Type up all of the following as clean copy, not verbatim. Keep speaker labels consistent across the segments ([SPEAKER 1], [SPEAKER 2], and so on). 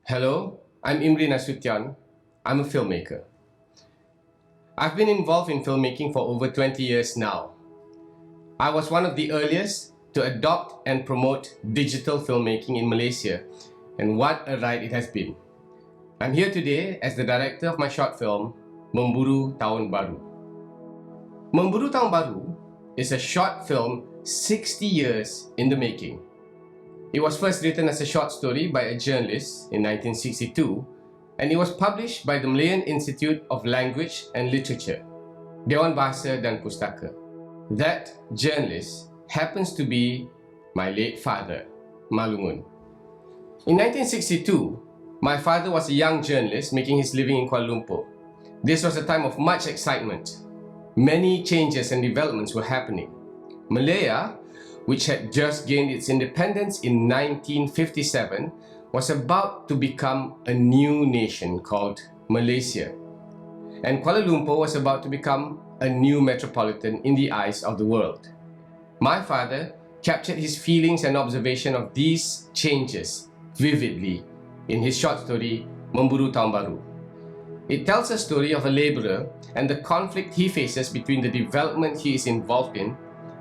[SPEAKER 1] Hello, I'm Imri Nasution. I'm a filmmaker. I've been involved in filmmaking for over 20 years now. I was one of the earliest to adopt and promote digital filmmaking in Malaysia, and what a ride it has been. I'm here today as the director of my short film, Memburu Tahun Baru. Memburu Tahun Baru is a short film 60 years in the making. It was first written as a short story by a journalist in 1962, and it was published by the Malayan Institute of Language and Literature, Dewan Bahasa dan Pustaka. That journalist happens to be my late father, Malumun. In 1962, my father was a young journalist making his living in Kuala Lumpur. This was a time of much excitement. Many changes and developments were happening. Malaya, which had just gained its independence in 1957, was about to become a new nation called Malaysia. And Kuala Lumpur was about to become a new metropolitan in the eyes of the world. My father captured his feelings and observation of these changes vividly in his short story, Memburu Tahun Baru. It tells a story of a labourer and the conflict he faces between the development he is involved in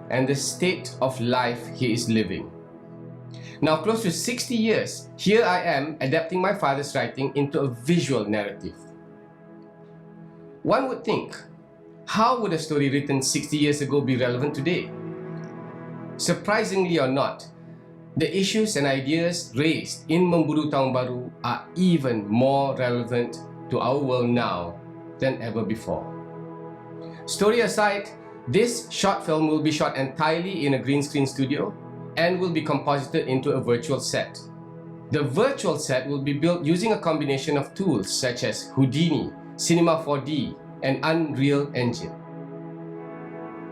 [SPEAKER 1] and the state of life he is living. Now, close to 60 years, here I am adapting my father's writing into a visual narrative. One would think, how would a story written 60 years ago be relevant today? Surprisingly or not, the issues and ideas raised in Memburu Tahun Baru are even more relevant to our world now than ever before. Story aside, this short film will be shot entirely in a green screen studio and will be composited into a virtual set. The virtual set will be built using a combination of tools such as Houdini, Cinema 4D, and Unreal Engine.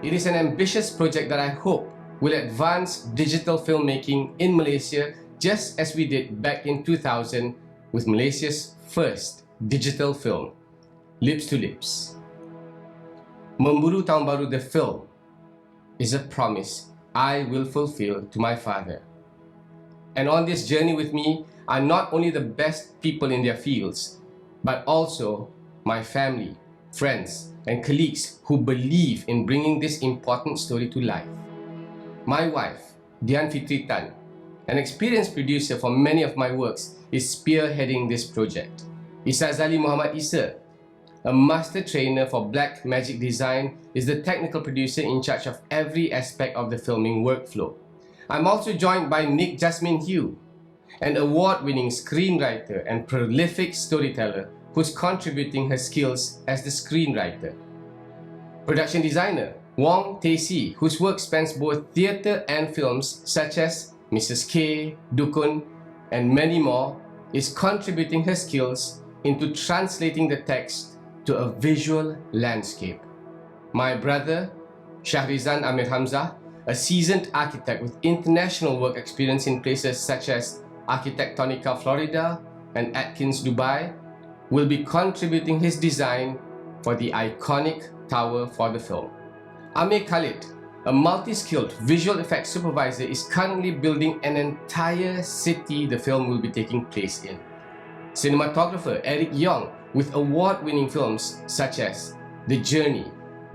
[SPEAKER 1] It is an ambitious project that I hope will advance digital filmmaking in Malaysia just as we did back in 2000 with Malaysia's first digital film, Lips to Lips. Memburu Tahun Baru the film is a promise I will fulfill to my father. And on this journey with me are not only the best people in their fields, but also my family, friends, and colleagues who believe in bringing this important story to life. My wife, Dian Fitri Tan, an experienced producer for many of my works, is spearheading this project. Isazali Muhammad Isa, a master trainer for black magic design, is the technical producer in charge of every aspect of the filming workflow. I'm also joined by Nick Jasmine Hugh, an award-winning screenwriter and prolific storyteller who's contributing her skills as the screenwriter. Production designer Wong Tae-si, whose work spans both theatre and films such as Mrs. K, Dukun, and many more, is contributing her skills into translating the text to a visual landscape. My brother, Shahrizan Amir Hamzah, a seasoned architect with international work experience in places such as Arquitectonica Florida and Atkins Dubai, will be contributing his design for the iconic tower for the film. Amir Khalid, a multi-skilled visual effects supervisor, is currently building an entire city the film will be taking place in. Cinematographer Eric Yong, with award-winning films such as The Journey,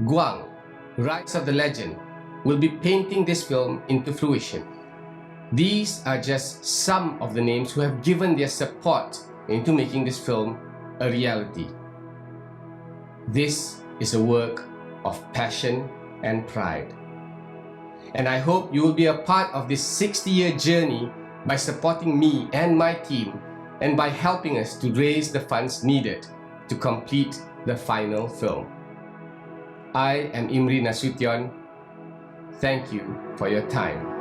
[SPEAKER 1] Guang, Rise of the Legend, will be painting this film into fruition. These are just some of the names who have given their support into making this film a reality. This is a work of passion and pride. And I hope you will be a part of this 60-year journey by supporting me and my team and by helping us to raise the funds needed to complete the final film. I am Imri Nasution. Thank you for your time.